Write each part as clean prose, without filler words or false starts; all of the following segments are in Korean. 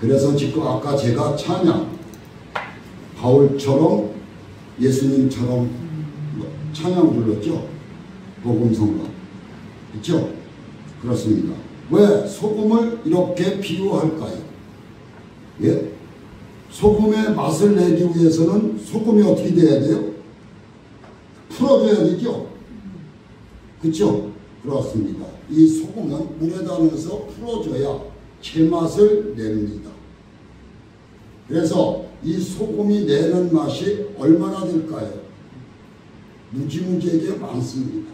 그래서 지금 아까 제가 찬양, 바울처럼 예수님처럼 찬양 불렀죠. 복음성가. 그렇죠? 그렇습니다. 왜 소금을 이렇게 비유할까요? 예? 소금의 맛을 내기 위해서는 소금이 어떻게 돼야 돼요? 풀어줘야 되죠? 그렇죠? 그렇습니다. 이 소금은 물에다 넣어서 풀어줘야 제맛을 냅니다. 그래서 이 소금이 내는 맛이 얼마나 될까요? 무지무지하게 많습니다.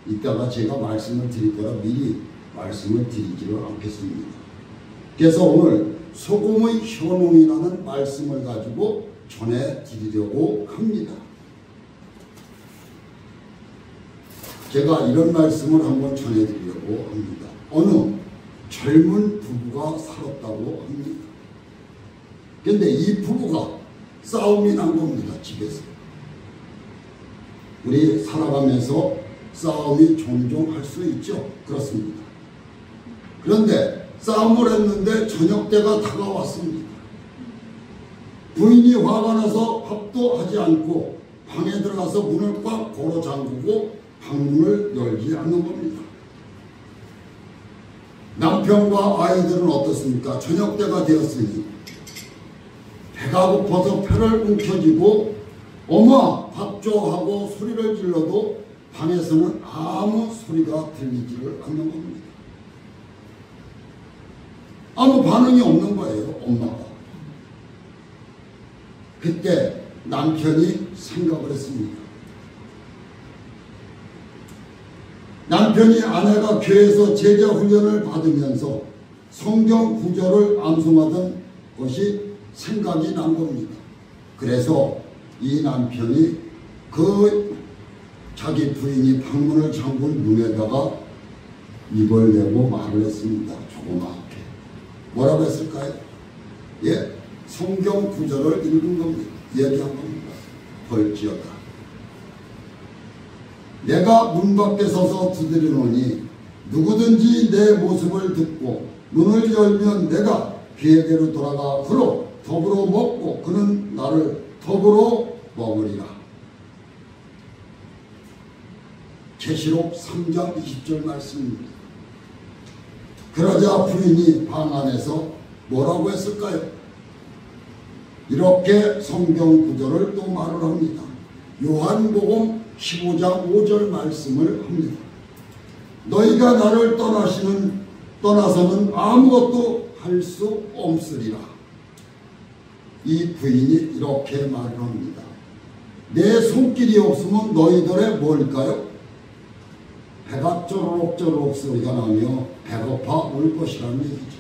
이따가 제가 말씀을 드릴 거라 미리 말씀을 드리지를 않겠습니다. 그래서 오늘 소금의 효능이라는 말씀을 가지고 전해드리려고 합니다. 제가 이런 말씀을 한번 전해드리려고 합니다. 어느 젊은 부부가 살았다고 합니다. 그런데 이 부부가 싸움이 난 겁니다. 집에서. 우리 살아가면서 싸움이 종종 할 수 있죠. 그렇습니다. 그런데 싸움을 했는데 저녁때가 다가왔습니다. 부인이 화가 나서 밥도 하지 않고 방에 들어가서 문을 꽉 걸어 잠그고 방문을 열지 않는 겁니다. 남편과 아이들은 어떻습니까? 저녁때가 되었으니 배가 고파서 폐를 움켜쥐고 엄마 밥 줘 하고 소리를 질러도 방에서는 아무 소리가 들리지를 않는 겁니다. 아무 반응이 없는 거예요. 엄마가. 그때 남편이 생각을 했습니다. 남편이 아내가 교회에서 제자 훈련을 받으면서 성경 구절을 암송하던 것이 생각이 난 겁니다. 그래서 이 남편이 자기 부인이 방문을 잠근 문에다가 입을 내고 말을 했습니다. 조그맣게. 뭐라고 했을까요? 예, 성경 구절을 읽은 겁니다. 얘기한 겁니다. 벌지어다. 내가 문 밖에 서서 두드리노니 누구든지 내 모습을 듣고 문을 열면 내가 그에게로 돌아가 그로 더불어 먹고 그는 나를 더불어 먹으리라. 계시록 3장 20절 말씀입니다. 그러자 부인이 방 안에서 뭐라고 했을까요? 이렇게 성경 구절을 또 말을 합니다. 요한복음 15장 5절 말씀을 합니다. 너희가 나를 떠나서는 아무것도 할 수 없으리라. 이 부인이 이렇게 말을 합니다. 내 손길이 없으면 너희들의 뭘까요? 배가 쪼르륵쪼르륵 소리가 나며 배고파 울 것이라는 얘기죠.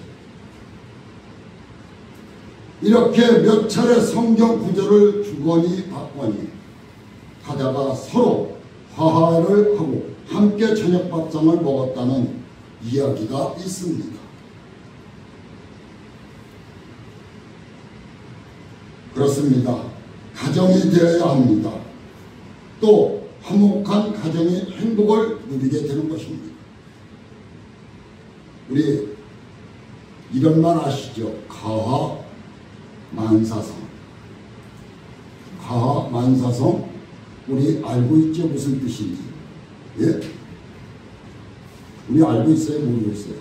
이렇게 몇 차례 성경 구절을 주거니 받거니 하다가 서로 화해를 하고 함께 저녁밥상을 먹었다는 이야기가 있습니다. 그렇습니다. 가정이 되어야 합니다. 또 화목한 가정의 행복을 누리게 되는 것입니다. 우리 이런 말 아시죠? 가화만사성. 가화만사성 우리 알고 있죠? 무슨 뜻인지. 예? 우리 알고 있어요? 모르겠어요?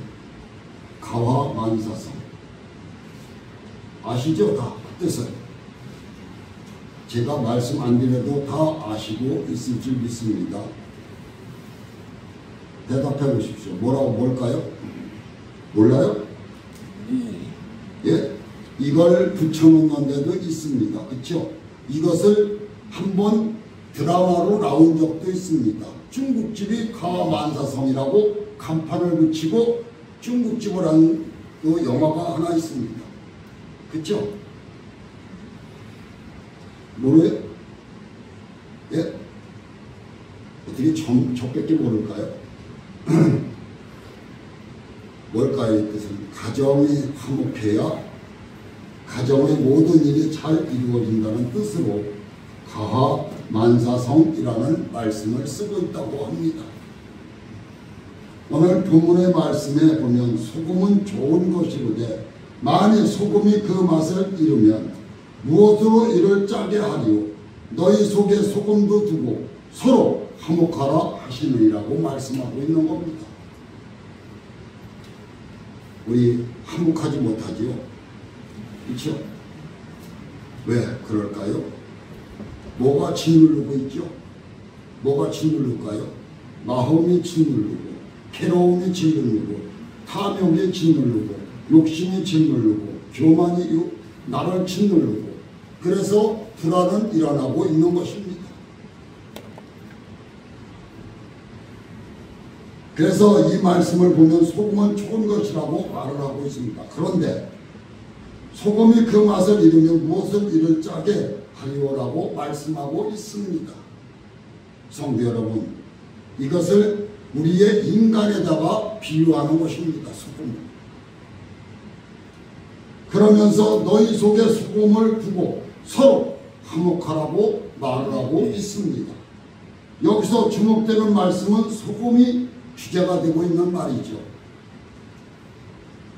가화만사성. 아시죠? 다 뜻을. 제가 말씀 안 드려도 다 아시고 있을 줄 믿습니다. 대답해 보십시오. 뭘까요? 몰라요? 예? 이걸 붙여놓는 데도 있습니다. 그렇죠? 이것을 한번 드라마로 나온 적도 있습니다. 중국집이 가만사성이라고 간판을 붙이고 중국집을 한 그 영화가 하나 있습니다. 그렇죠? 모르요? 예? 어떻게 저밖에 모를까요? 뭘까요? 이 뜻은 가정이 화목해야 가정의 모든 일이 잘 이루어진다는 뜻으로 가화만사성이라는 말씀을 쓰고 있다고 합니다. 오늘 본문의 말씀에 보면 소금은 좋은 것이로되 만일 소금이 그 맛을 잃으면 무엇으로 이를 짜게 하리요? 너희 속에 소금도 두고 서로 화목하라 하시느니라고 말씀하고 있는 겁니다. 우리 화목하지 못하지요? 그렇죠? 왜 그럴까요? 뭐가 짓누르고 있죠? 뭐가 짓누를까요? 마음이 짓누르고, 괴로움이 짓누르고, 탐욕이 짓누르고, 욕심이 짓누르고, 교만이 나를 짓누르고, 그래서 불안은 일어나고 있는 것입니다. 그래서 이 말씀을 보면 소금은 좋은 것이라고 말을 하고 있습니다. 그런데 소금이 그 맛을 잃으면 무엇을 이를 짜게 하리오라고 말씀하고 있습니다. 성도 여러분, 이것을 우리의 인간에다가 비유하는 것입니다. 소금. 그러면서 너희 속에 소금을 두고 서로 화목하라고 말을 하고 있습니다. 여기서 주목되는 말씀은 소금이 주제가 되고 있는 말이죠.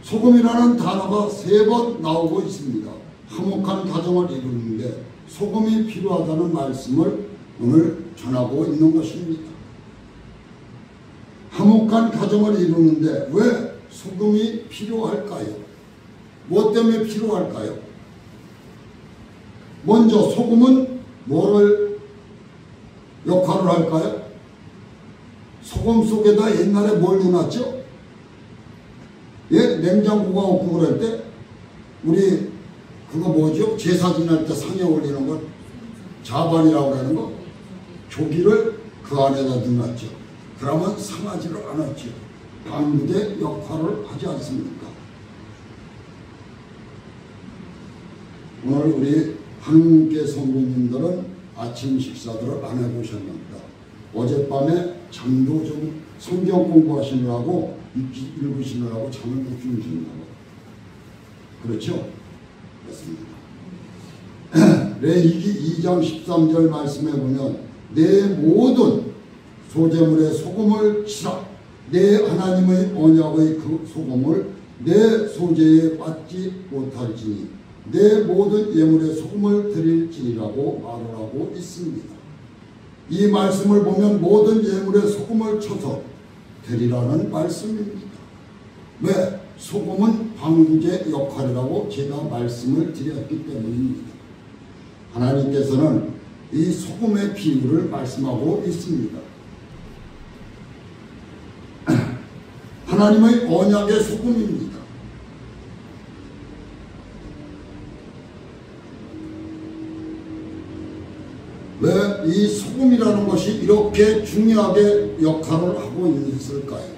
소금이라는 단어가 3번 나오고 있습니다. 화목한 가정을 이루는데 소금이 필요하다는 말씀을 오늘 전하고 있는 것입니다. 화목한 가정을 이루는데 왜 소금이 필요할까요? 무엇 때문에 필요할까요? 먼저 소금은 뭐를 역할을 할까요? 소금 속에다 옛날에 뭘 넣어놨죠? 예? 냉장고가 없고 그럴 때 우리 그거 뭐죠? 제사 지낼 때 상에 올리는 것 자반이라고 하는 거 조기를 그 안에다 넣어놨죠. 그러면 상하지를 않았죠. 방부제 역할을 하지 않습니까? 오늘 우리 한국계 성도님들은 아침 식사들을 안 해보셨습니다. 어젯밤에 잠도 좀 성경 공부하시느라고 읽으시느라고 잠을 못 주무시느라고 그렇죠? 그렇습니다. 레위기 2장 13절 말씀에 보면 내 모든 소재물에 소금을 치라. 내 하나님의 언약의 그 소금을 내 소재에 받지 못할지니 내 모든 예물에 소금을 드릴지니라고 말을 하고 있습니다. 이 말씀을 보면 모든 예물에 소금을 쳐서 드리라는 말씀입니다. 왜? 소금은 방부제 역할이라고 제가 말씀을 드렸기 때문입니다. 하나님께서는 이 소금의 비유를 말씀하고 있습니다. 하나님의 언약의 소금입니다. 왜 이 소금이라는 것이 이렇게 중요하게 역할을 하고 있을까요?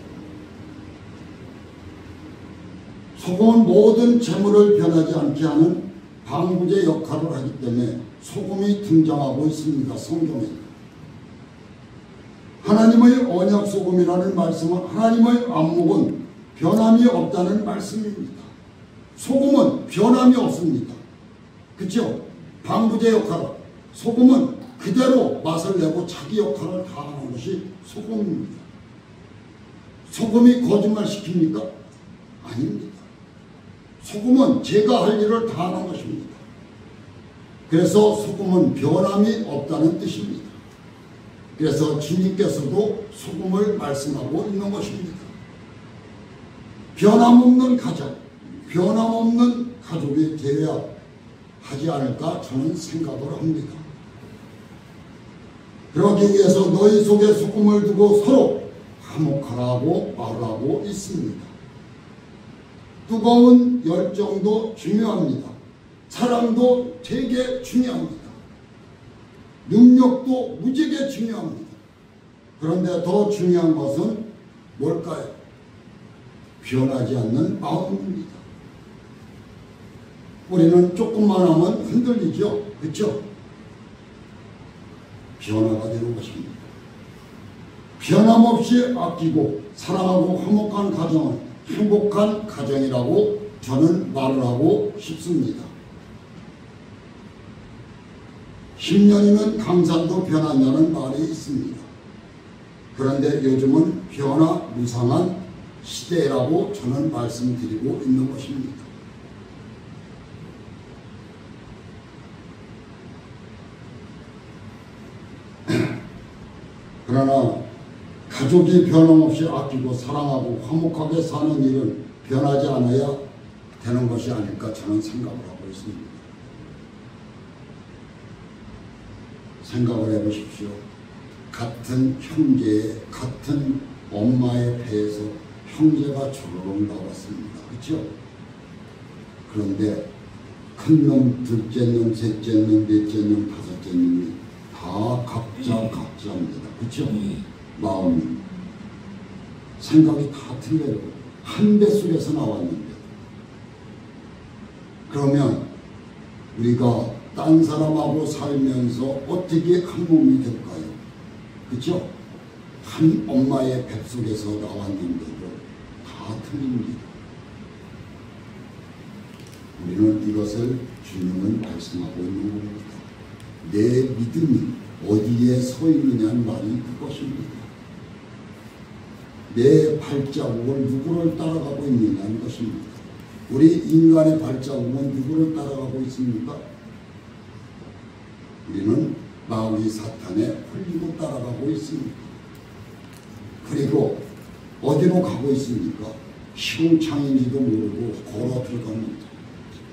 소금은 모든 재물을 변하지 않게 하는 방부제 역할을 하기 때문에 소금이 등장하고 있습니다. 성경에. 하나님의 언약 소금이라는 말씀은 하나님의 안목은 변함이 없다는 말씀입니다. 소금은 변함이 없습니다. 그렇죠? 방부제 역할. 소금은 그대로 맛을 내고 자기 역할을 다하는 것이 소금입니다. 소금이 거짓말 시킵니까? 아닙니다. 소금은 제가 할 일을 다하는 것입니다. 그래서 소금은 변함이 없다는 뜻입니다. 그래서 주님께서도 소금을 말씀하고 있는 것입니다. 변함없는 가정, 변함없는 가족이 되어야 하지 않을까 저는 생각을 합니다. 그러기 위해서 너희 속에 소금을 두고 서로 화목하라고 말하고 있습니다. 뜨거운 열정도 중요합니다. 사랑도 되게 중요합니다. 능력도 무지하게 중요합니다. 그런데 더 중요한 것은 뭘까요? 변하지 않는 마음입니다. 우리는 조금만 하면 흔들리죠. 그렇죠? 변화가 되는 것입니다. 변함없이 아끼고 사랑하고 화목한 가정은 행복한 가정이라고 저는 말을 하고 싶습니다. 10년이면 강산도 변한다는 말이 있습니다. 그런데 요즘은 변화 무상한 시대라고 저는 말씀드리고 있는 것입니다. 그러나 가족이 변함없이 아끼고 사랑하고 화목하게 사는 일은 변하지 않아야 되는 것이 아닐까 저는 생각을 하고 있습니다. 생각을 해보십시오. 같은 형제의 같은 엄마의 배에서 형제가 주르륵 나왔습니다. 그렇죠? 그런데 큰 놈, 둘째 놈, 셋째 놈, 넷째 놈, 다섯째 놈이 다 각자입니다. 그렇죠? 마음, 생각이 다 틀려요. 한 뱃속에서 나왔는데. 그러면 우리가 딴 사람하고 살면서 어떻게 한 몸이 될까요? 그렇죠? 한 엄마의 뱃속에서 나왔는데도 다 틀립니다. 우리는 이것을 주님은 말씀하고 있는 겁니다. 내 믿음이 어디에 서 있느냐는 말이 그것입니다. 내 발자국을 누구를 따라가고 있느냐는 것입니다. 우리 인간의 발자국은 누구를 따라가고 있습니까? 우리는 마귀 사탄에 홀리고 따라가고 있습니다. 그리고 어디로 가고 있습니까? 시궁창인지도 모르고 걸어 들어갑니다.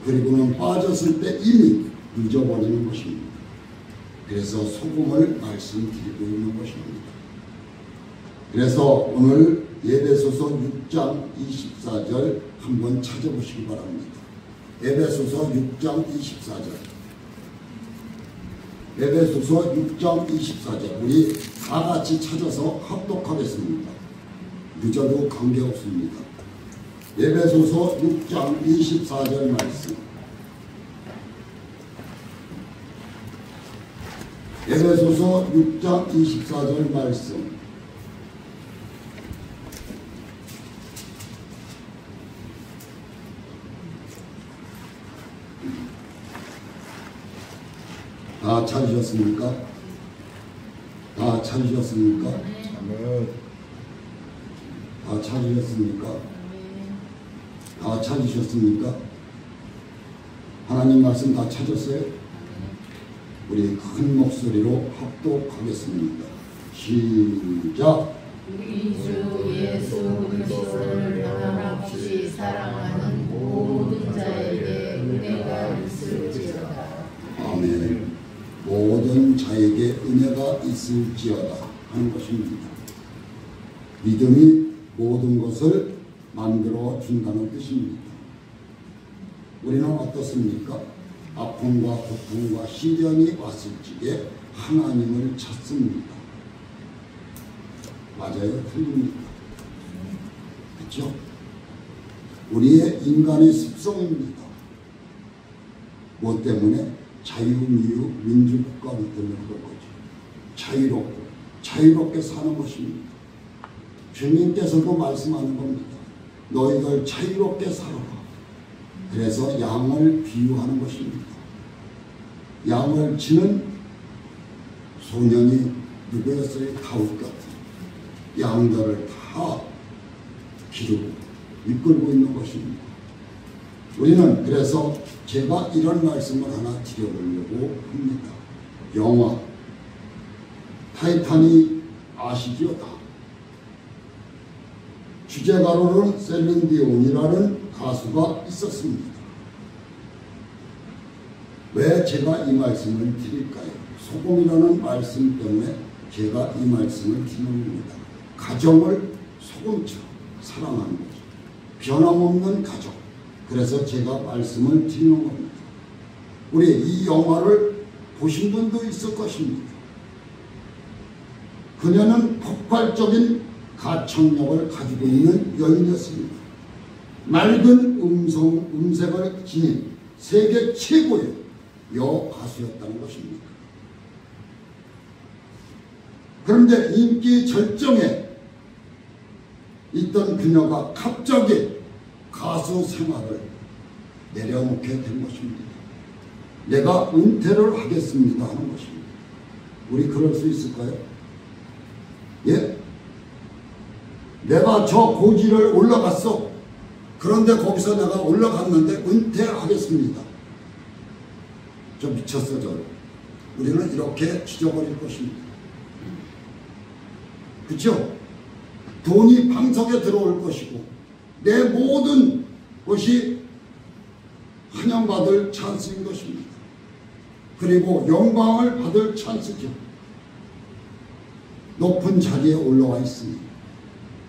그리고는 빠졌을 때 이미 잊어버리는 것입니다. 그래서 소금을 말씀드리고 있는 것입니다. 그래서 오늘 에베소서 6장 24절 한번 찾아보시기 바랍니다. 에베소서 6장 24절. 에베소서 6장 24절. 우리 다 같이 찾아서 합독하겠습니다. 늦어도 관계없습니다. 에베소서 6장 24절 말씀. 에베소서 6장 24절 말씀. 다 찾으셨습니까? 다 찾으셨습니까? 다 찾으셨습니까? 다 찾으셨습니까? 하나님 말씀 다 찾았어요? 우리 큰 목소리로 합독하겠습니다. 시작! 우리 주 예수 그리스도를 변함없이 사랑하는 모든 자에게 은혜가 있을지어다. 아멘. 모든 자에게 은혜가 있을지어다 하는 것입니다. 믿음이 모든 것을 만들어 준다는 뜻입니다. 우리는 어떻습니까? 아픔과 고통과 시련이 왔을 적에 하나님을 찾습니다. 맞아요? 틀립니까? 그렇죠? 우리의 인간의 습성입니다. 뭐 때문에? 자유민주 민주국가기 때문에 그런 거죠. 자유롭게 사는 것입니다. 주님께서도 말씀하는 겁니다. 너희들 자유롭게 살아라. 그래서 양을 비유하는 것입니다. 양을 치는 소년이 누구였어요? 다윗 같은 양들을 다 기르고 이끌고 있는 것입니다. 우리는 그래서 제가 이런 말씀을 하나 드려보려고 합니다. 영화 타이타닉 아시죠? 다. 주제가로는 셀린디온이라는 가수가 있었습니다. 왜 제가 이 말씀을 드릴까요? 소금이라는 말씀 때문에 제가 이 말씀을 드리는 겁니다. 가정을 소금처럼 사랑하는 거죠. 변함없는 가정. 그래서 제가 말씀을 드리는 겁니다. 우리 이 영화를 보신 분도 있을 것입니다. 그녀는 폭발적인 가창력을 가지고 있는 여인이었습니다. 맑은 음색을 지닌 세계 최고의 여가수였다는 것입니다. 그런데 인기 절정에 있던 그녀가 갑자기 가수 생활을 내려놓게 된 것입니다. 내가 은퇴를 하겠습니다 하는 것입니다. 우리 그럴 수 있을까요? 예? 내가 저 고지를 올라갔어. 그런데 거기서 내가 올라갔는데 은퇴하겠습니다. 저 미쳤어 저. 우리는 이렇게 지져버릴 것입니다. 그렇죠? 돈이 방석에 들어올 것이고 내 모든 것이 환영받을 찬스인 것입니다. 그리고 영광을 받을 찬스죠. 높은 자리에 올라와 있으니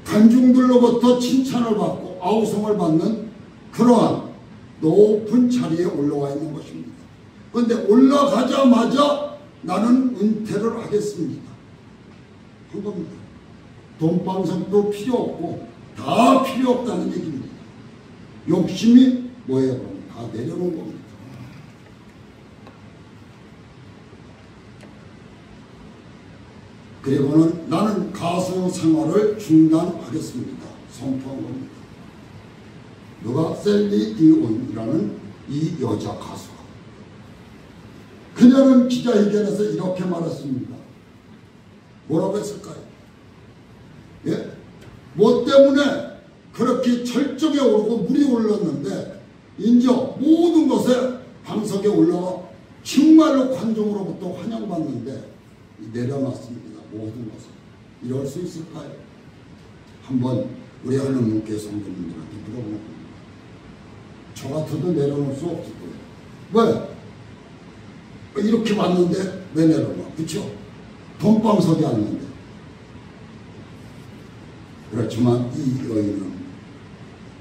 관중들로부터 칭찬을 받고 아우성을 받는 그러한 높은 자리에 올라와 있는 것입니다. 그런데 올라가자마자 나는 은퇴를 하겠습니다 한 겁니다. 돈방석도 필요 없고 다 필요 없다는 얘기입니다. 욕심이 뭐예요? 다 내려놓은 겁니다. 그리고는 나는 가수 생활을 중단하겠습니다 선포한 겁니다. 누가? 셀리 디온이라는 이 여자 가수가. 그녀는 기자회견에서 이렇게 말했습니다. 뭐라고 했을까요? 예? 뭐 때문에 그렇게 철저하게 오르고 물이 올랐는데 이제 모든 것에 방석에 올라가 정말로 관중으로부터 환영받는데 내려놨습니다. 모든 것을. 이럴 수 있을까요? 한번 우리 하느님께 성도님들한테 물어보는 겁니다. 저 같아도 내려놓을 수 없을 거예요. 왜? 이렇게 왔는데 왜 내려놔? 그쵸? 돈방석이 왔는데. 그렇지만 이 여인은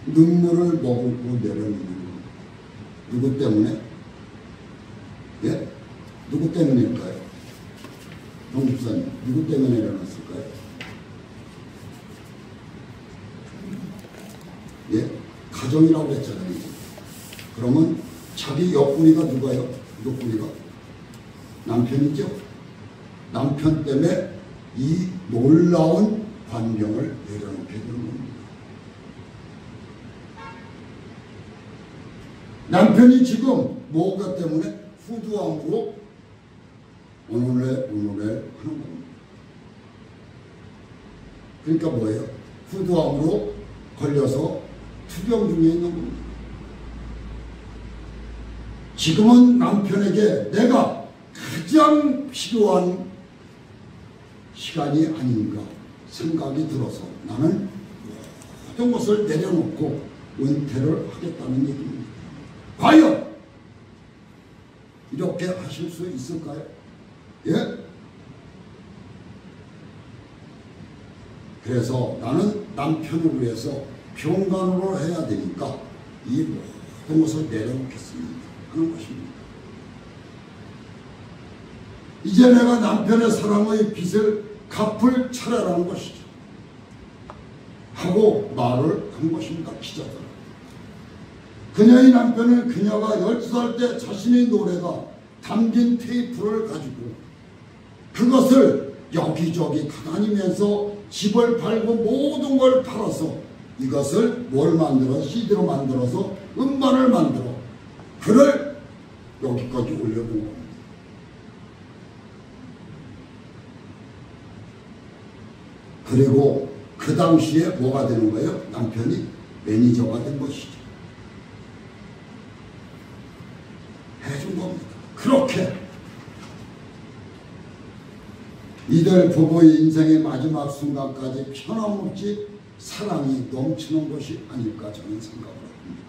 눈물을 머금고 내려놓는 겁니다. 누구 때문에? 예? 누구 때문일까요? 동집사님, 누구 때문에 내려놨을까요? 예? 가정이라고 했잖아요. 그러면 자기 옆구리가 누가요? 옆구리가? 남편이죠? 남편 때문에 이 놀라운 환경을 내려놓게 되는 겁니다. 남편이 지금 뭐가 때문에? 후두암으로 오늘래 하는 겁니다. 그러니까 뭐예요? 후두암으로 걸려서 투병 중에 있는 겁니다. 지금은 남편에게 내가 가장 필요한 시간이 아닌가 생각이 들어서 나는 모든 것을 내려놓고 은퇴를 하겠다는 얘기입니다. 과연 이렇게 하실 수 있을까요? 예? 그래서 나는 남편을 위해서 병간호를 해야 되니까 이 모든 것을 내려놓겠습니다 하는 것입니다. 이제 내가 남편의 사랑의 빚을 갚을 차례라는 것이죠. 하고 말을 한 것입니다. 기자들. 그녀의 남편은 그녀가 12살 때 자신의 노래가 담긴 테이프를 가지고 그것을 여기저기 다니면서 집을 팔고 모든 걸 팔아서 이것을 뭘 만들어? CD로 만들어서 음반을 만들어 그를 여기까지 올려놓은 겁니다. 그리고 그 당시에 뭐가 되는 거예요? 남편이 매니저가 된 것이죠. 해준 겁니다. 그렇게 이들 부부의 인생의 마지막 순간까지 편함없이 사랑이 넘치는 것이 아닐까 저는 생각을 합니다.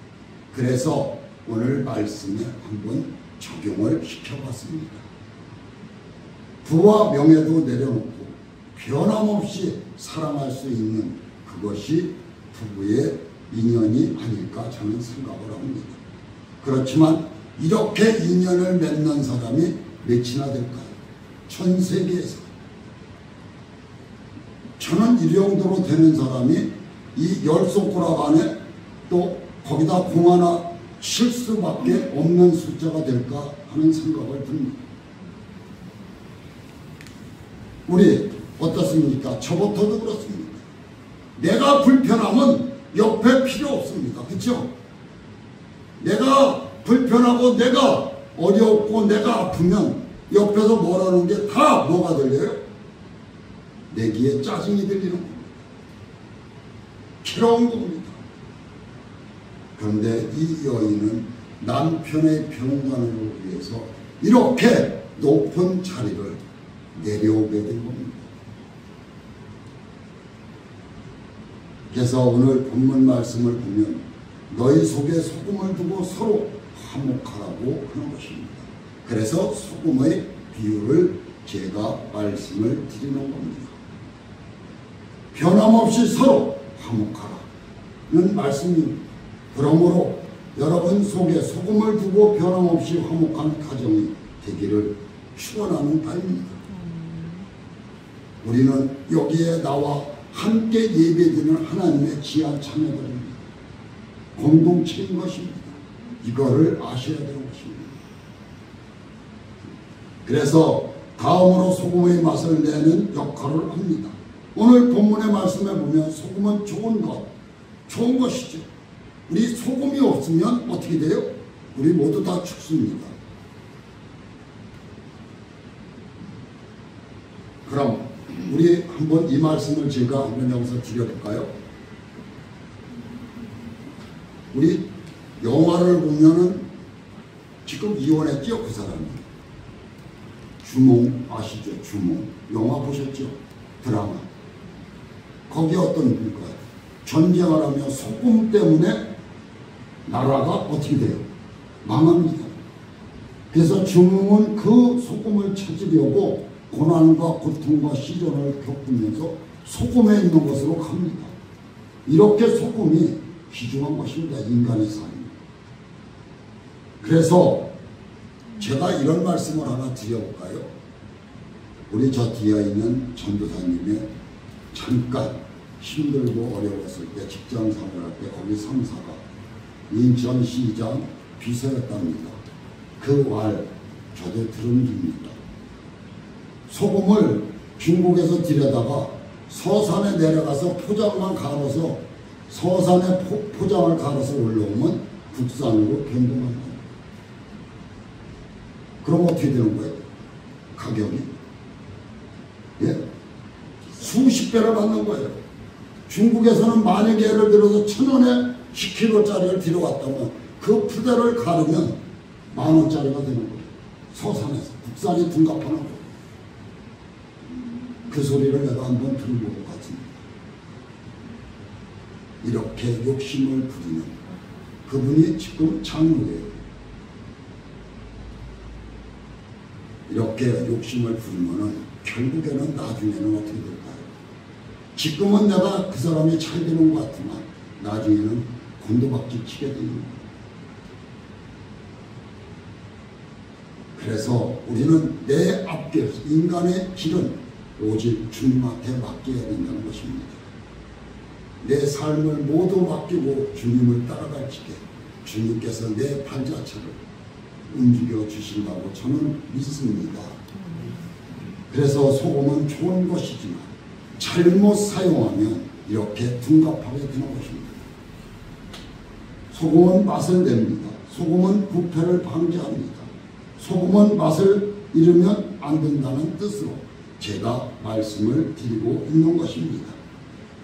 그래서 오늘 말씀에 한번 적용을 시켜봤습니다. 부와 명예도 내려놓고 변함없이 사랑할 수 있는 그것이 부부의 인연이 아닐까 저는 생각을 합니다. 그렇지만 이렇게 인연을 맺는 사람이 몇이나 될까요? 전 세계에서. 저는 이 정도로 되는 사람이 이 10손가락 안에 또 거기다 공 하나 칠 수밖에 없는 숫자가 될까 하는 생각을 듭니다. 우리 어떻습니까? 저부터도 그렇습니다. 내가 불편하면 옆에 필요 없습니다. 그렇죠? 내가 불편하고 내가 어렵고 내가 아프면 옆에서 뭐라는 게 다 뭐가 들려요? 내 귀에 짜증이 들리는 겁니다. 괴로운 겁니다. 그런데 이 여인은 남편의 평강을 위해서 이렇게 높은 자리를 내려오게 된 겁니다. 그래서 오늘 본문 말씀을 보면 너희 속에 소금을 두고 서로 화목하라고 하는 것입니다. 그래서 소금의 비유를 제가 말씀을 드리는 겁니다. 변함없이 서로 화목하라는 말씀입니다. 그러므로 여러분 속에 소금을 두고 변함없이 화목한 가정이 되기를 축원하는 바입니다. 우리는 여기에 나와 함께 예배드리는 하나님의 귀한 자녀들입니다. 공동체인 것입니다. 이거를 아셔야 되는 것입니다. 그래서 다음으로 소금의 맛을 내는 역할을 합니다. 오늘 본문의 말씀에 보면 소금은 좋은 것이죠. 우리 소금이 없으면 어떻게 돼요? 우리 모두 다 죽습니다. 그럼 우리 한번 이 말씀을 제가 한번 여기서 드려볼까요? 우리 영화를 보면은 지금 이혼했죠, 그 사람이. 주몽 아시죠? 주몽. 영화 보셨죠? 드라마. 거기 어떤 분일까요? 전쟁을 하면 소금 때문에 나라가 어떻게 돼요? 망합니다. 그래서 주몽은 그 소금을 찾으려고 고난과 고통과 시련을 겪으면서 소금에 있는 것으로 갑니다. 이렇게 소금이 귀중한 것입니다. 인간의 삶. 그래서 제가 이런 말씀을 하나 드려볼까요? 우리 저 뒤에 있는 전도사님의 잠깐 힘들고 어려웠을 때 직장 생활할 때 거기 상사가 인천시장 비서였답니다. 그 말 저도 들은 중입니다. 소금을 중국에서 들여다가 서산에 내려가서 포장만 갈아서 서산에 포장을 갈아서 올라오면 국산으로 변동합니다. 그럼 어떻게 되는 거예요? 가격이? 예? 수십 배를 받는 거예요. 중국에서는 만약에 예를 들어서 1,000원에 10kg짜리를 들여왔다면 그 푸대를 가르면 10,000원짜리가 되는 거예요. 서산에서. 국산이 둔갑하는 거예요. 그 소리를 내가 한번 들은 것 같습니다. 이렇게 욕심을 부리는 그분이 지금 장로예요. 이렇게 욕심을 부리면은 결국에는 나중에는 어떻게 될까요? 지금은 내가 그 사람이 잘 되는 것 같지만 나중에는 곤도박질 치게 되는 거예요. 그래서 우리는 내 앞길, 인간의 길은 오직 주님한테 맡겨야 된다는 것입니다. 내 삶을 모두 맡기고 주님을 따라갈 적에 주님께서 내 발자취를 움직여 주신다고 저는 믿습니다. 그래서 소금은 좋은 것이지만 잘못 사용하면 이렇게 둔갑하게 되는 것입니다. 소금은 맛을 냅니다. 소금은 부패를 방지합니다. 소금은 맛을 잃으면 안 된다는 뜻으로 제가 말씀을 드리고 있는 것입니다.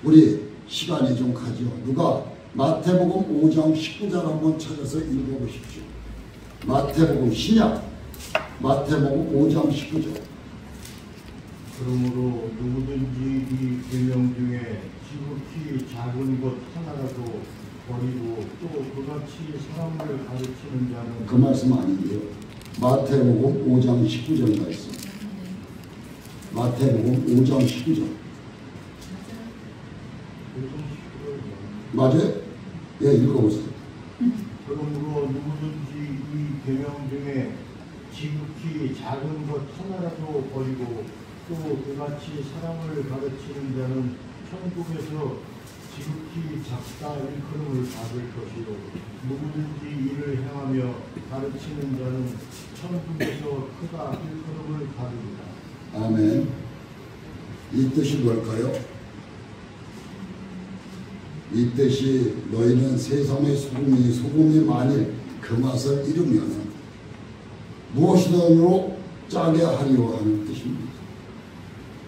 우리 시간이 좀 가죠. 누가 마태복음 5장 19절 한번 찾아서 읽어보십시오. 마태복음 신약 마태복음 5장 19절. 그러므로 누구든지 이 계명 중에 지극히 작은 것 하나라도 버리고 또 그같이 사람을 가르치는 자는 그 말씀 아닌데요. 마태복음 5장 19절 말씀. 마태복음 5장 19절. 맞아요? 예, 읽어보세요. 그러므로 누구든지 이 계명 중에 지극히 작은 것 하나라도 버리고 또 그같이 사람을 가르치는 자는 천국에서 지극히 작다 일컬음을 받을 것이요 누구든지 이를 행하며 가르치는 자는 천국에서 크다 일컬음을 받으리라. 아멘. 이 뜻이 뭘까요? 이 뜻이 너희는 세상의 소금이 만일 그 맛을 잃으면 무엇이든으로 짜게 하리오 하는 뜻입니다.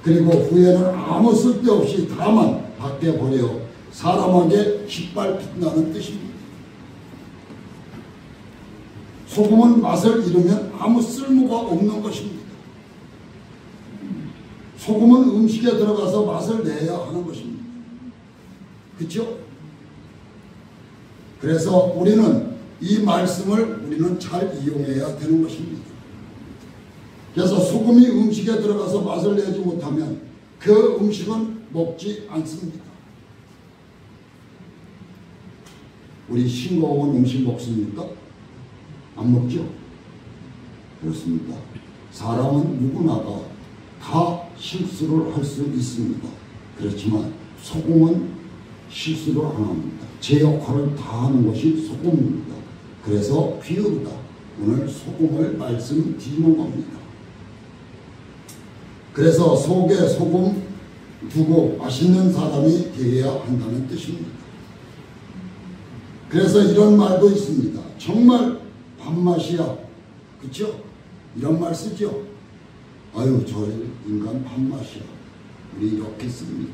그리고 후에는 아무 쓸데없이 다만 밖에 버려 사람에게 깃발 빛나는 뜻입니다. 소금은 맛을 잃으면 아무 쓸모가 없는 것입니다. 소금은 음식에 들어가서 맛을 내야 하는 것입니다. 그렇죠? 그래서 우리는 이 말씀을 우리는 잘 이용해야 되는 것입니다. 그래서 소금이 음식에 들어가서 맛을 내지 못하면 그 음식은 먹지 않습니다. 우리 싱거운 음식 먹습니까? 안 먹죠? 그렇습니다. 사람은 누구나가 다 실수를 할 수 있습니다. 그렇지만 소금은 실수를 안 합니다. 제 역할을 다 하는 것이 소금입니다. 그래서 비유다. 오늘 소금을 말씀드리는 겁니다. 그래서 속에 소금 두고 맛있는 사람이 되어야 한다는 뜻입니다. 그래서 이런 말도 있습니다. 정말 밥맛이야. 그렇죠? 이런 말 쓰죠. 아유, 저 인간 밥맛이야. 우리 이렇게 씁니다.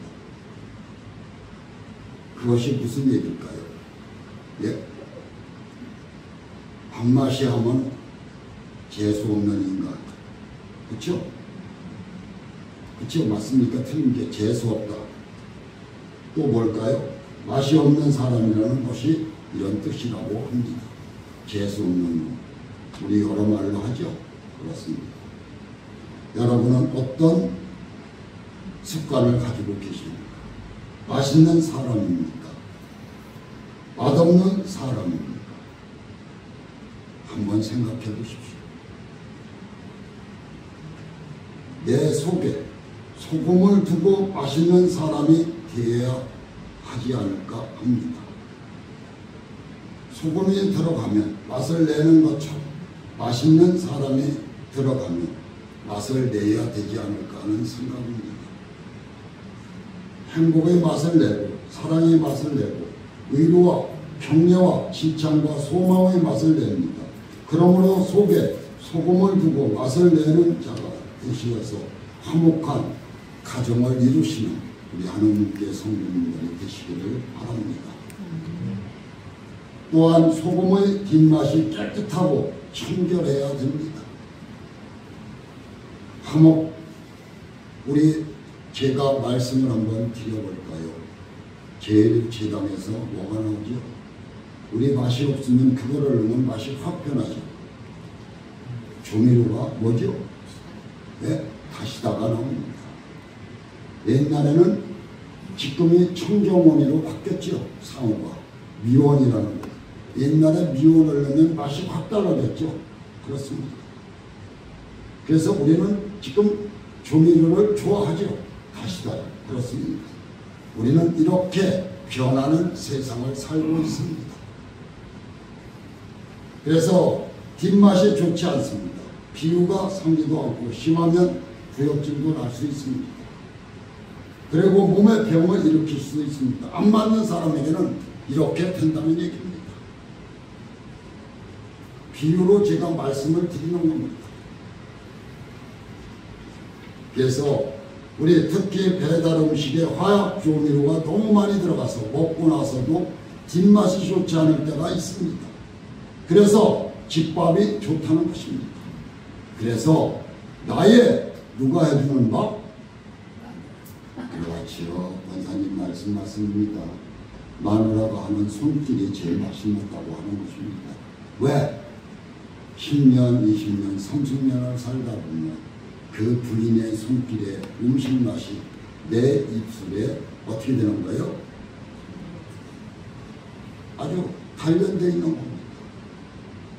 그것이 무슨 얘기일까요? 예? 밥맛이 하면 재수 없는 인간. 그렇죠? 그렇죠? 맞습니까? 틀린 게 재수 없다. 또 뭘까요? 맛이 없는 사람이라는 것이 이런 뜻이라고 합니다. 재수 없는 놈. 우리 여러 말로 하죠. 그렇습니다. 여러분은 어떤 습관을 가지고 계십니까? 맛있는 사람입니까? 맛없는 사람입니까? 한번 생각해 보십시오. 내 속에 소금을 두고 맛있는 사람이 되어야 하지 않을까 합니다. 소금이 들어가면 맛을 내는 것처럼 맛있는 사람이 들어가면 맛을 내야 되지 않을까 하는 생각입니다. 행복의 맛을 내고 사랑의 맛을 내고 의로와 평례와 지창과 소망의 맛을 냅니다. 그러므로 속에 소금을 두고 맛을 내는 자가 되시어서 화목한 가정을 이루시는 우리 하느님께 성도님들이 되시기를 바랍니다. 또한 소금의 뒷맛이 깨끗하고 청결해야 됩니다. 화목, 우리 제가 말씀을 한번 드려볼까요? 제1제당에서 뭐가 나오죠? 우리 맛이 없으면 그거를 넣으면 맛이 확 변하죠. 조미료가 뭐죠? 네? 다시다가 나옵니다. 옛날에는 지금이 청정원이로 바뀌었죠. 상호가 미원이라는 거. 옛날에 미원을 넣으면 맛이 확 달라졌죠. 그렇습니다. 그래서 우리는 지금 조미료를 좋아하죠. 다시다. 그렇습니다. 우리는 이렇게 변하는 세상을 살고 있습니다. 그래서 뒷맛이 좋지 않습니다. 비유가 상기도 않고 심하면 구역질도 날 수 있습니다. 그리고 몸에 병을 일으킬 수도 있습니다. 안 맞는 사람에게는 이렇게 된다는 얘기입니다. 비유로 제가 말씀을 드리는 겁니다. 그래서 우리 특히 배달 음식에 화학 조미료가 너무 많이 들어가서 먹고 나서도 뒷맛이 좋지 않을 때가 있습니다. 그래서 집밥이 좋다는 것입니다. 그래서 나의 누가 해주는 밥? 그렇지요. 권사님 말씀 맞습니다. 마누라가 하는 손길이 제일 맛있다고 하는 것입니다. 왜? 10년, 20년, 30년을 살다 보면 그 부인의 손길의 음식 맛이 내 입술에 어떻게 되는 거예요? 아주 단련되어 있는 겁니다.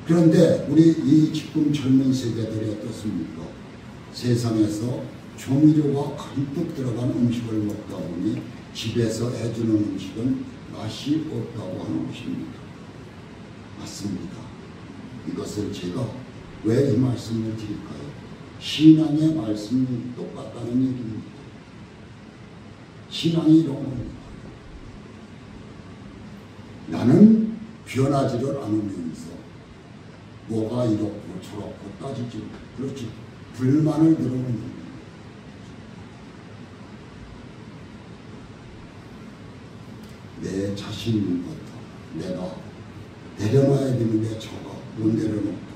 그런데 우리 이 지금 젊은 세대들이 어떻습니까? 세상에서 조미료가 가득 들어간 음식을 먹다 보니 집에서 해주는 음식은 맛이 없다고 하는 것입니다. 맞습니다. 이것을 제가 왜 이 말씀을 드릴까요? 신앙의 말씀이 똑같다는 얘기입니다. 신앙이 이런 겁니다. 나는 변하지를 않으면서 뭐가 이렇고 저렇고 따지지. 그렇지. 불만을 들어오는 겁니다. 내 자신부터 내가 내려놔야 되는데 저가 못 내려놓고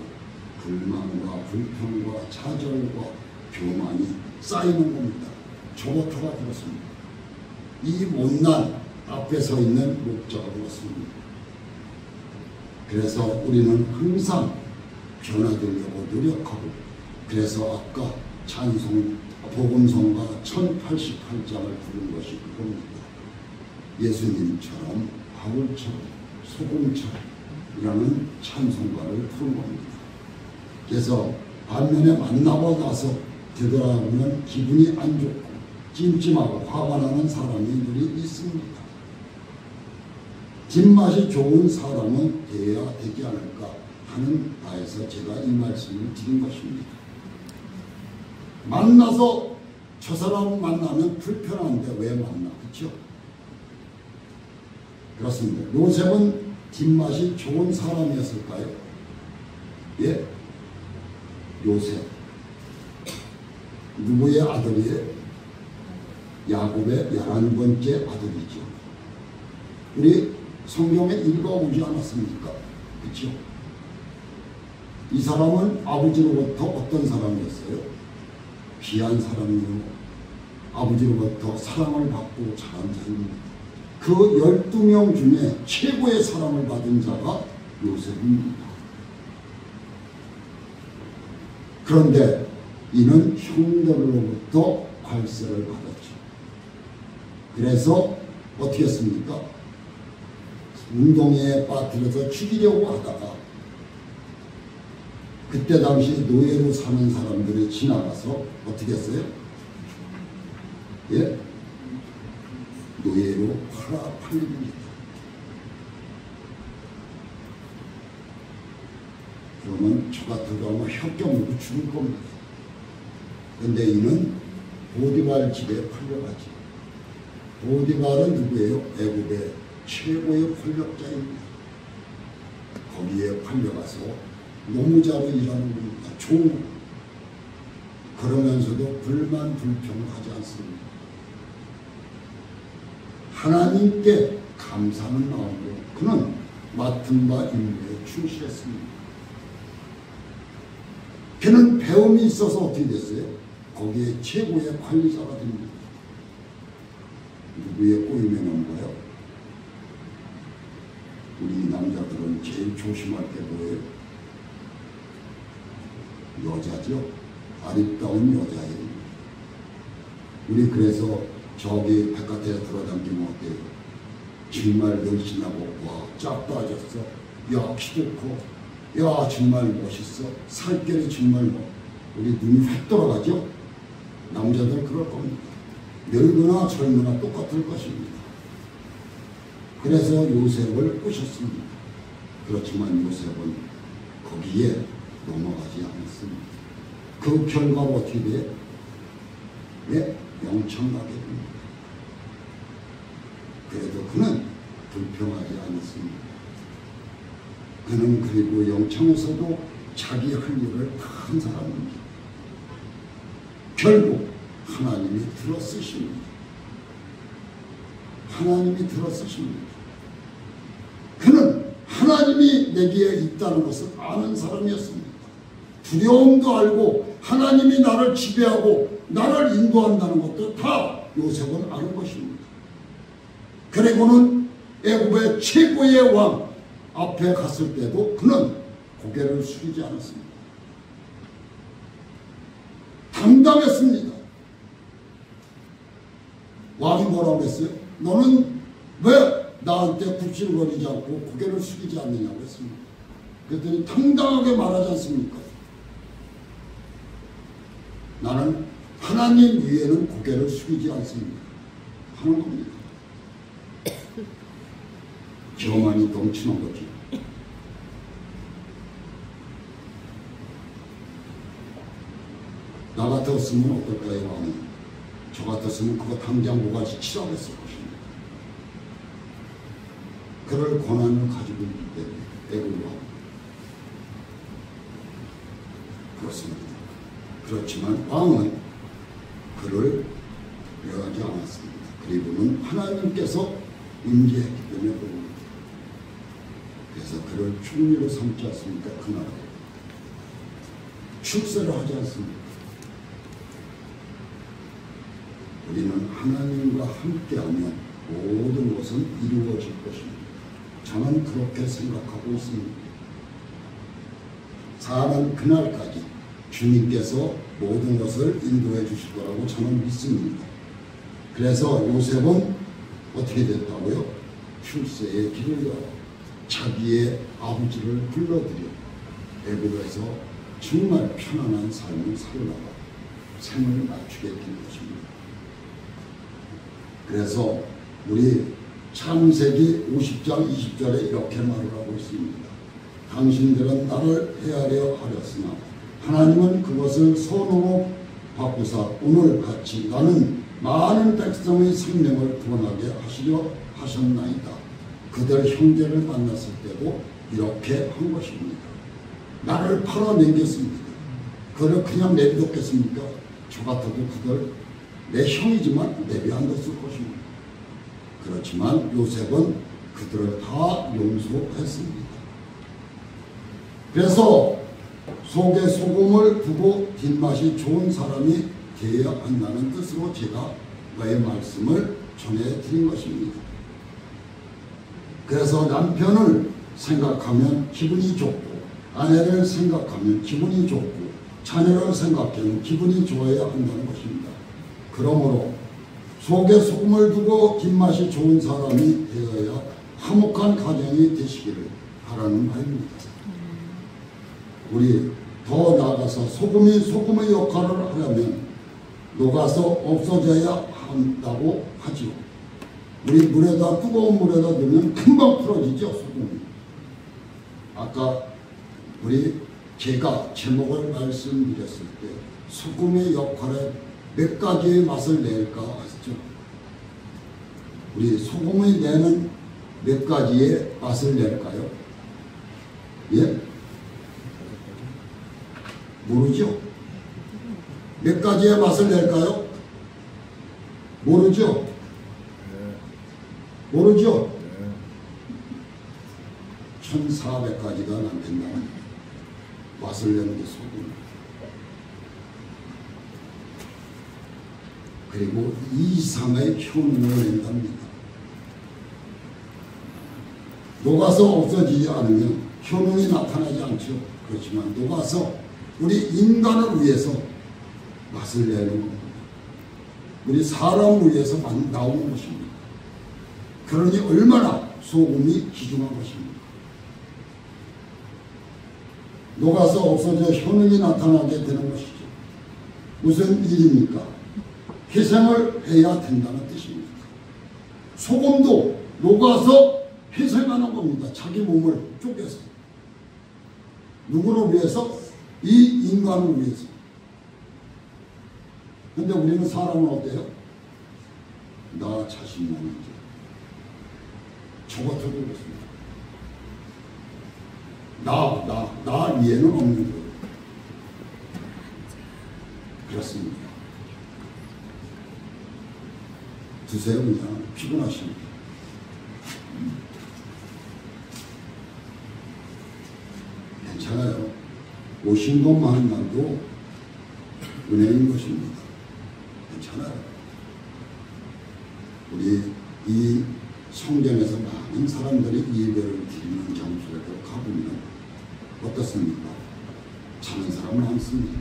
불만과 불평과 차절과 교만이 쌓이는 겁니다. 저부터가 그렇습니다. 이 못난 앞에 서 있는 목자가 그렇습니다. 그래서 우리는 항상 변화되려고 노력하고, 그래서 아까 복음성가 1088장을 부른 것이 그겁니다. 예수님처럼 바울처럼 소금처럼이라는 찬송가를 부른 겁니다. 그래서 반면에 만나고 나서 되돌아보면 기분이 안 좋고 찜찜하고 화가 나는 사람들이 있습니다. 뒷맛이 좋은 사람은 되어야 되지 않을까 하는 바에서 제가 이 말씀을 드린 것입니다. 만나서 저 사람 만나면 불편한데 왜 만나? 그렇죠? 그렇습니다. 요셉은 뒷맛이 좋은 사람이었을까요? 예? 요셉 누구의 아들이에요? 야곱의 11번째 아들이죠. 우리 성경에 읽어보지 않았습니까? 그렇죠? 이 사람은 아버지로부터 어떤 사람이었어요? 귀한 사람이요. 아버지로부터 사랑을 받고 자란 자입니다. 그 12명 중에 최고의 사랑을 받은 자가 요셉입니다. 그런데 이는 형들로부터 관세를 받았죠. 그래서 어떻게 했습니까? 운동회에 빠뜨려서 죽이려고 하다가 그때 당시 노예로 사는 사람들이 지나가서 어떻게 했어요? 예? 노예로 팔립니다. 그러면 저 같은 경우는 협경으로 죽을 겁니다. 그런데 이는 보디발 집에 팔려가지. 보디발은 누구예요? 애굽의 최고의 권력자입니다. 거기에 팔려가서 노무자로 일하는 겁니다. 종. 그러면서도 불평하지 않습니다. 하나님께 감사는 나오고 그는 맡은 바 임무에 충실했습니다. 그는 배움이 있어서 어떻게 됐어요? 거기에 최고의 관리자가 됩니다. 누구의 꼬임에 넘어가요? 우리 남자들은 제일 조심할 게 뭐예요? 여자죠. 아름다운 여자예요. 우리 그래서 저기 바깥에 돌아다니면 어때요? 정말 늘씬하고 와 쫙 빠졌어. 야 키도 커. 야 정말 멋있어. 살결이 정말 우리 눈이 확 돌아가죠. 남자들 그럴 겁니다. 늙으나 젊으나 똑같을 것입니다. 그래서 요셉을 꼬셨습니다. 그렇지만 요셉은 거기에 넘어가지 않았습니다. 그 결과가 어떻게 돼요? 예? 영창 가게 됩니다. 그래도 그는 불평하지 않았습니다. 그는 그리고 영창에서도 자기 할 일을 다 한 사람입니다. 결국 하나님이 들어쓰십니다. 하나님이 들어쓰십니다. 그는 하나님이 내게 있다는 것을 아는 사람이었습니다. 두려움도 알고 하나님이 나를 지배하고 나를 인도한다는 것도 다 요셉은 아는 것입니다. 그리고는 애굽의 최고의 왕 앞에 갔을 때도 그는 고개를 숙이지 않았습니다. 당당했습니다. 왕이 뭐라고 했어요? 너는 왜 나한테 굽신거리지 않고 고개를 숙이지 않느냐고 했습니다. 그랬더니 당당하게 말하지 않습니까? 나는 하나님 위에는 고개를 숙이지 않습니다. 하는 겁니다. 교만이 넘치는 거죠. 나 같았으면 어떨까요? 왕이? 저 같았으면 그거 당장 모가지 치라고 했을 것입니다. 그럴 권한을 가지고 있기 때문에 애굽 왕. 그렇습니다. 그렇지만 왕은 그를 배하지 않았습니다. 그리고는 하나님께서 임재했기 때문에 그럽니다. 그래서 그를 충리로 삼지 않습니까? 그 나라에 축세를 하지 않습니다. 우리는 하나님과 함께하면 모든 것은 이루어질 것입니다. 저는 그렇게 생각하고 있습니다. 사는 그날까지 주님께서 모든 것을 인도해 주실 거라고 저는 믿습니다. 그래서 요셉은 어떻게 됐다고요? 출세의 길을 열어 자기의 아버지를 불러들여 애굽에서 정말 편안한 삶을 살다가 생을 맞추게 된 것입니다. 그래서 우리 창세기 50장 20절에 이렇게 말을 하고 있습니다. 당신들은 나를 헤아려 하렸으나 하나님은 그것을 선으로 바꾸사 오늘같이 나는 많은 백성의 생명을 구원하게 하시려 하셨나이다. 그들 형제를 만났을 때도 이렇게 한 것입니다. 나를 팔아넘겼습니다. 그를 그냥 내비뒀겠습니까? 저 같아도 그들 내 형이지만 내비 안 뒀을 것입니다. 그렇지만 요셉은 그들을 다 용서했습니다. 그래서 속에 소금을 두고 뒷맛이 좋은 사람이 되어야 한다는 뜻으로 제가 나의 말씀을 전해드린 것입니다. 그래서 남편을 생각하면 기분이 좋고 아내를 생각하면 기분이 좋고 자녀를 생각하면 기분이 좋아야 한다는 것입니다. 그러므로 속에 소금을 두고 뒷맛이 좋은 사람이 되어야 화목한 가정이 되시기를 바라는 말입니다. 우리 더 나아가서 소금이 소금의 역할을 하려면 녹아서 없어져야 한다고 하죠. 우리 물에다 뜨거운 물에다 넣으면 금방 풀어지죠. 소금이. 아까 제가 제목을 말씀드렸을 때 소금의 역할에 몇 가지의 맛을 낼까 하셨죠. 우리 소금이 내는 몇 가지의 맛을 낼까요? 예? 모르죠? 몇 가지의 맛을 낼까요? 모르죠? 모르죠? 1400가지가 안 된다는 맛을 내는 게 소금. 그리고 이 이상의 효능을 낸답니다. 녹아서 없어지지 않으면 효능이 나타나지 않죠. 그렇지만 녹아서 우리 인간을 위해서 맛을 내는 겁니다. 우리 사람을 위해서 나오는 것입니다. 그러니 얼마나 소금이 귀중한 것입니다. 녹아서 없어져 효능이 나타나게 되는 것이죠. 무슨 일입니까? 희생을 해야 된다는 뜻입니다. 소금도 녹아서 희생하는 겁니다. 자기 몸을 쪼개서. 누구를 위해서? 이 인간을 위해서. 근데 우리는 사람은 어때요? 나 자신만 이제 저 같아도 그렇습니다. 나 위에는 없는 거예요. 그렇습니다. 드세요. 그냥 피곤하십니다. 괜찮아요. 오신 것만으로도 은혜인 것입니다. 괜찮아요. 우리 이 성경에서 많은 사람들이 예배를 드리는 장소에 가보면 어떻습니까? 자는 사람 많습니다.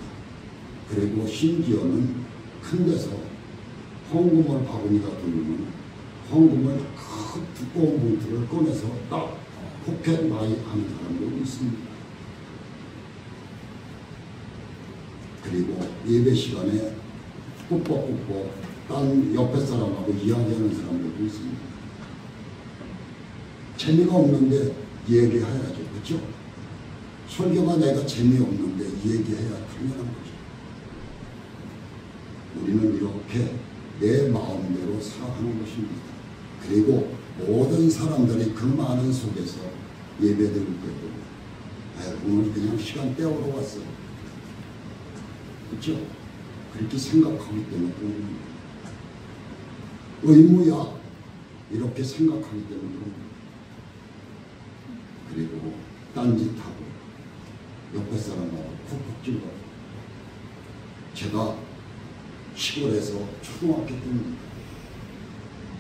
그리고 심지어는 큰 데서 헌금을 바구니가 들면 헌금을 큰 두꺼운 봉투를 꺼내서 딱 포켓 마이 하는 사람도 있습니다. 그리고 예배 시간에 꾹꾹꾹꾹 딴 옆에 사람하고 이야기하는 사람들도 있습니다. 재미가 없는데 얘기해야죠. 그렇죠? 설교가 내가 재미없는데 얘기해야 당연한 거죠. 우리는 이렇게 내 마음대로 살아가는 것입니다. 그리고 모든 사람들이 그 많은 속에서 예배 드릴 때도 오늘 그냥 시간 때우러 왔어요. 그렇죠? 그렇게 생각하기 때문에 의무야 이렇게 생각하기 때문에 그리고 딴짓하고 옆에 사람하고 푹푹 찔러. 제가 시골에서 초등학교 때입니다.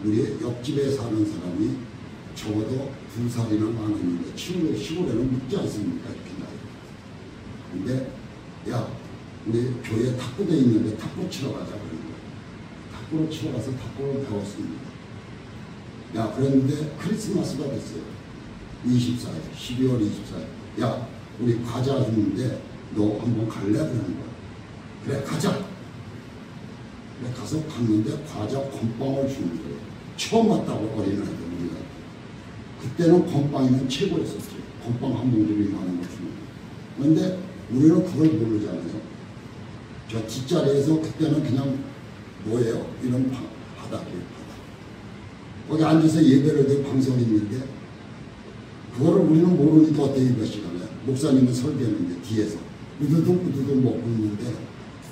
우리 옆집에 사는 사람이 적어도 2살이나 많았는데 시골에는 묻지 않습니까? 이렇게 나이. 근데 야 우리 교회에 탁구대 있는데 탁구 치러 가자 그런 거예요. 탁구를 치러 가서 탁구를 배웠습니다. 야 그랬는데 크리스마스가 됐어요. 24일 12월 24일 야 우리 과자 주는데 너 한번 갈래? 그러는 거야. 그래 가자. 그래 가서 갔는데 과자 건빵을 주는 거예요. 처음 왔다고 어린아이들 우리가. 그때는 건빵이면 최고였었죠. 건빵 한 봉지를 많은 거 주는 거예요. 그런데 우리는 그걸 모르잖아요. 저 뒷자리에서 그때는 그냥 뭐예요? 이런 바닥이에요. 바닥. 거기 앉아서 예배를 들 방송이 있는데 그거를 우리는 모르니까 어떻게 예배 시간에 목사님은 설교했는데 뒤에서 우두둑 먹고 있는데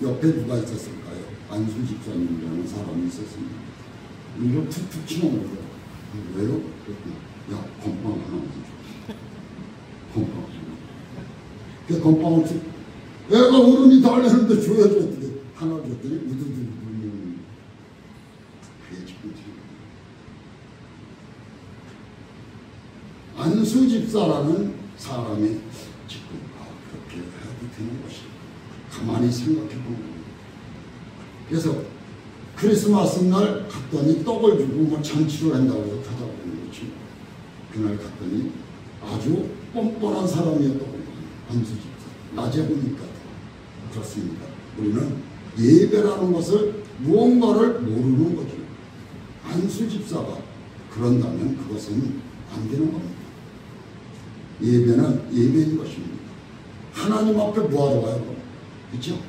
옆에 누가 있었을까요? 안수 집사님이라는 사람이 있었습니다. 이걸 툭툭 치는 거예요. 왜요? 야 건빵 하나만 줘. 건빵 하나. 그 건빵을 툭 애가 어른이 달래는데 줘야지 어떻게 하나 줬더니 우두둑 물면 그게 지금 안수 집사라는 사람이 지금 그렇게 해도 되는 것이 가만히 생각해 보는 거예요. 그래서 크리스마스 날 갔더니 떡을 주고 뭐 잔치를 한다고 찾아보는 거지. 그날 갔더니 아주 뻔뻔한 사람이었던 거예요. 안수 집사. 낮에 보니까 그렇습니다. 우리는 예배라는 것을 무언가를 모르는 거죠. 안수 집사가 그런다면 그것은 안 되는 겁니다. 예배는 예배인 것입니다. 하나님 앞에 뭐하러 가요? 그렇죠?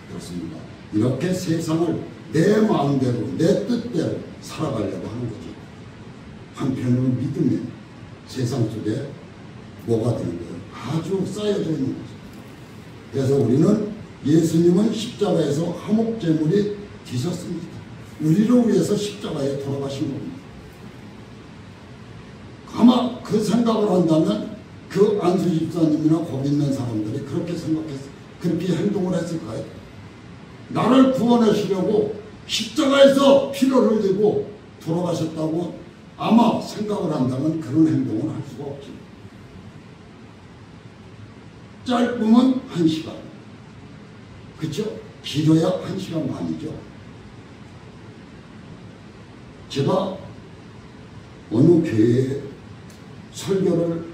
그렇습니다. 이렇게 세상을 내 마음대로 내 뜻대로 살아가려고 하는 거죠. 한편으로 믿음이 세상 속에 뭐가 되는 거예요? 아주 쌓여져 있는 거죠. 그래서 우리는 예수님은 십자가에서 화목제물이 되셨습니다. 우리를 위해서 십자가에 돌아가신 겁니다. 아마 그 생각을 한다면 그 안수 집사님이나 거기 있는 사람들이 그렇게 생각했어요. 그렇게 행동을 했을까요? 나를 구원하시려고 십자가에서 피를 흘리고 돌아가셨다고 아마 생각을 한다면 그런 행동을 할 수가 없죠. 짧으면 1시간. 그렇죠? 길어야 1시간 반이죠. 제가 어느 교회에 설교를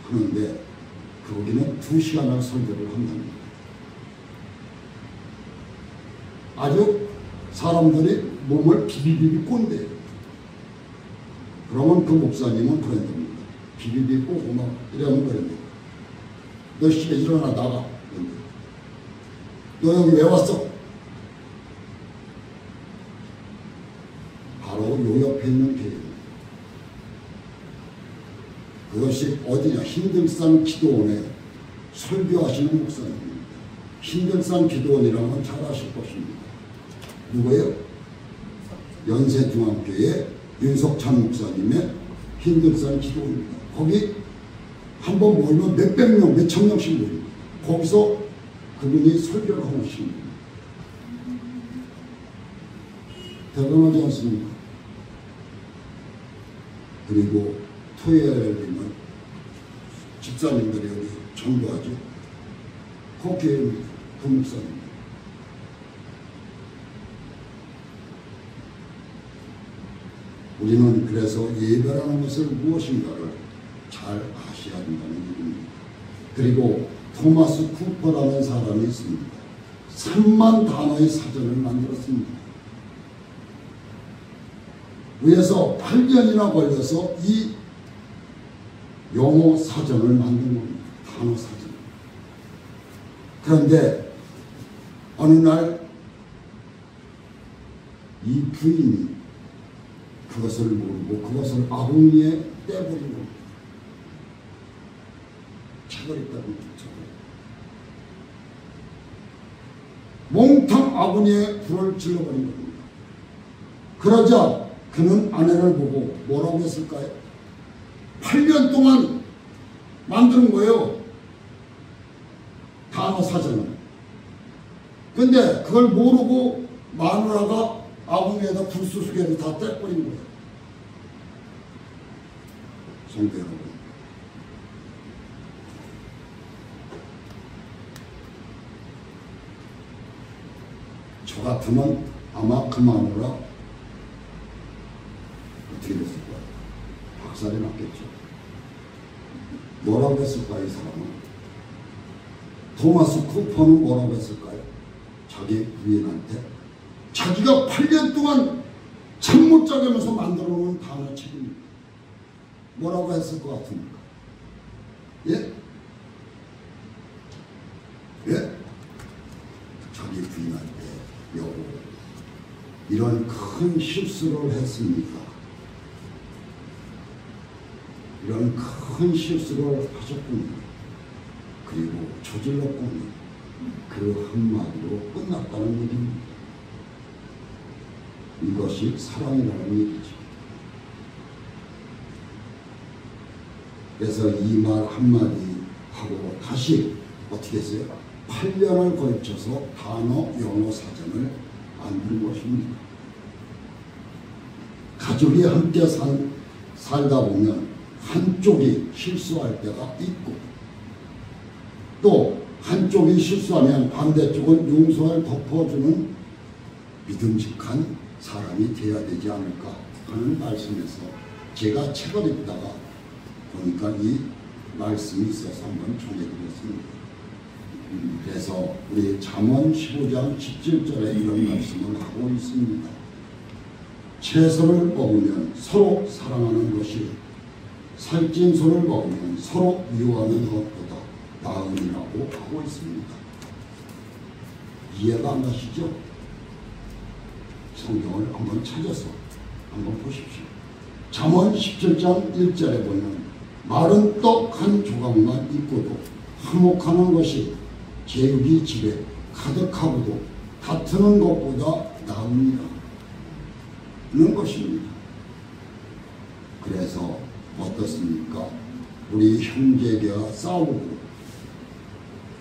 하는데 거기는 2시간을 설교를 한답니다. 아주 사람들이 몸을 비비비비 꼰대요. 그러면 그 목사님은 그런 겁니다. 비비비 꼬고 막 이러면 그런데 너 씨가 일어나 나가. 너 여기 왜 왔어? 바로 요 옆에 있는 교회입니다. 그것이 어디냐? 신들산 기도원에 설교하시는 목사님입니다. 신들산 기도원이라면 잘 아실 것입니다. 누구예요? 연세중앙교회 윤석찬 목사님의 신들산 기도원입니다. 거기 한번 모이면 몇백 명, 몇천 명씩 모입니다. 거기서 그분이 설교를 하고 계십니다. 대단하지 않습니까? 그리고 토요일이면 집사님들이 여기 전도하죠. 거기에입니다. 그 목사님. 우리는 그래서 예배라는 것을 무엇인가를 잘 아셔야 된다는 얘기입니다. 그리고 토마스 쿠퍼라는 사람이 있습니다. 3만 단어의 사전을 만들었습니다. 위에서 8년이나 걸려서 이 영어 사전을 만든 겁니다. 단어 사전. 그런데 어느 날 이 부인이 그것을 모르고 그것을 아궁이에 떼버린 겁니다. 책을 읽다 보니 몽탕 아궁이에 불을 질러버린 겁니다. 그러자 그는 아내를 보고 뭐라고 했을까요? 8년 동안 만드는 거예요. 단어 사전을. 근데 그걸 모르고 마누라가 아궁이에다 불수수개를 다 떼버린 거예요. 성도 여러분, 저 같으면 아마 그 마누라 어떻게 됐을 거야? 박살이 났겠죠. 뭐라고 했을까, 이 사람은? 토마스 쿠퍼는 뭐라고 했을까요? 자기 부인한테 자기가 8년 동안 잠 못 자게 하면서 만들어 놓은 단어책입니다. 뭐라고 했을 것 같습니까? 예? 예? 자기 부인한테 여보, 이런 큰 실수를 했습니다. 이런 큰 실수를 하셨군요. 그리고 저질렀군요. 그 한마디로 끝났다는 얘기입니다. 이것이 사랑이라는 얘기죠. 그래서 이 말 한마디 하고 다시 어떻게 했어요? 8년을 걸쳐서 단어 영어 사전을 만든 것입니다. 가족이 함께 살다 보면 한쪽이 실수할 때가 있고, 또 한쪽이 실수하면 반대쪽은 용서를 덮어주는 믿음직한 사람이 되어야 되지 않을까 하는 말씀에서 제가 책을 읽다가 보니까 이 말씀이 있어서 한번 전해드렸습니다. 그래서 우리 잠언 15장 17절에 이런 말씀을 하고 있습니다. 채소를 먹으면 서로 사랑하는 것이 살찐 소를 먹으면 서로 미워하는 것보다 나으리라고 하고 있습니다. 이해가 안 가시죠? 성경을 한번 찾아서 한번 보십시오. 잠언 17장 1절에 보면 마른 떡 한 조각만 있고도 화목하는 것이 제육이 집에 가득하고도 다투는 것보다 나으니라 는 것입니다. 그래서 어떻습니까? 우리 형제가 싸우고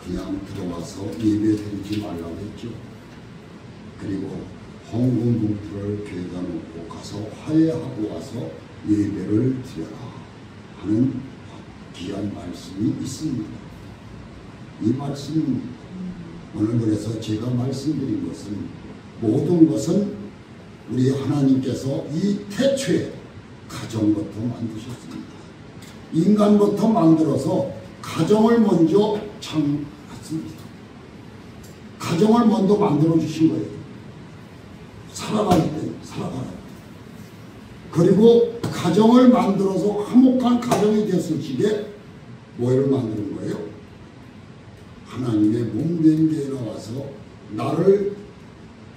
그냥 들어와서 예배 드리지 말라고 했죠. 그리고 헌금 봉투를 교회에다 놓고 가서 화해하고 와서 예배를 드려라 하는 귀한 말씀이 있습니다. 이 말씀은 오늘 그래서 제가 말씀드린 것은 모든 것은 우리 하나님께서 이 태초에 가정부터 만드셨습니다. 인간부터 만들어서 가정을 먼저 창했습니다. 가정을 먼저 만들어 주신 거예요. 살아갈 때 살아가라. 그리고 가정을 만들어서 화목한 가정이 됐을 적에 뭐를 만드는 거예요? 하나님의 몸된 게 나와서 나를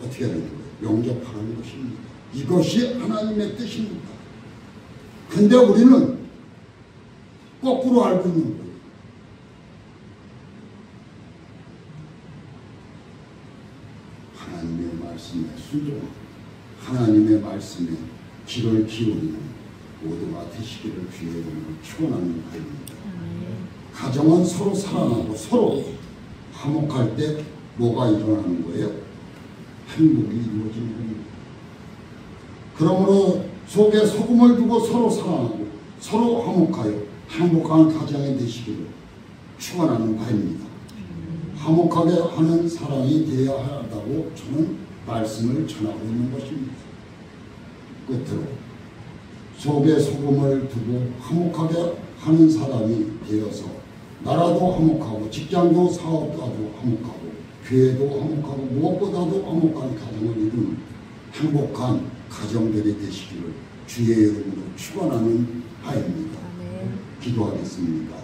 어떻게 하는 거예요? 영접하는 것입니다. 이것이 하나님의 뜻입니다. 근데 우리는 거꾸로 알고 있는 거예요. 하나님의 말씀에 순종하고 하나님의 말씀에 귀를 기울이는 모두가 되시기를 주의 이름으로 축원하는 바입니다. 가정은 서로 사랑하고 서로 화목할 때 뭐가 일어나는 거예요? 행복이 이루어지는 겁니다. 그러므로 속에 소금을 두고 서로 사랑하고 서로 화목하여 행복한 가정이 되시기를 축원하는 바입니다. 화목하게 하는 사람이 되어야 한다고 저는 말씀을 전하고 있는 것입니다. 끝으로 속에 소금을 두고 화목하게 하는 사람이 되어서 나라도 화목하고 직장도 사업가도 화목하고 교회도 화목하고 무엇보다도 화목한 가정을 이루는 행복한 가정들이 되시기를 주의 이름으로 축원하는 바입니다. 기도하겠습니다.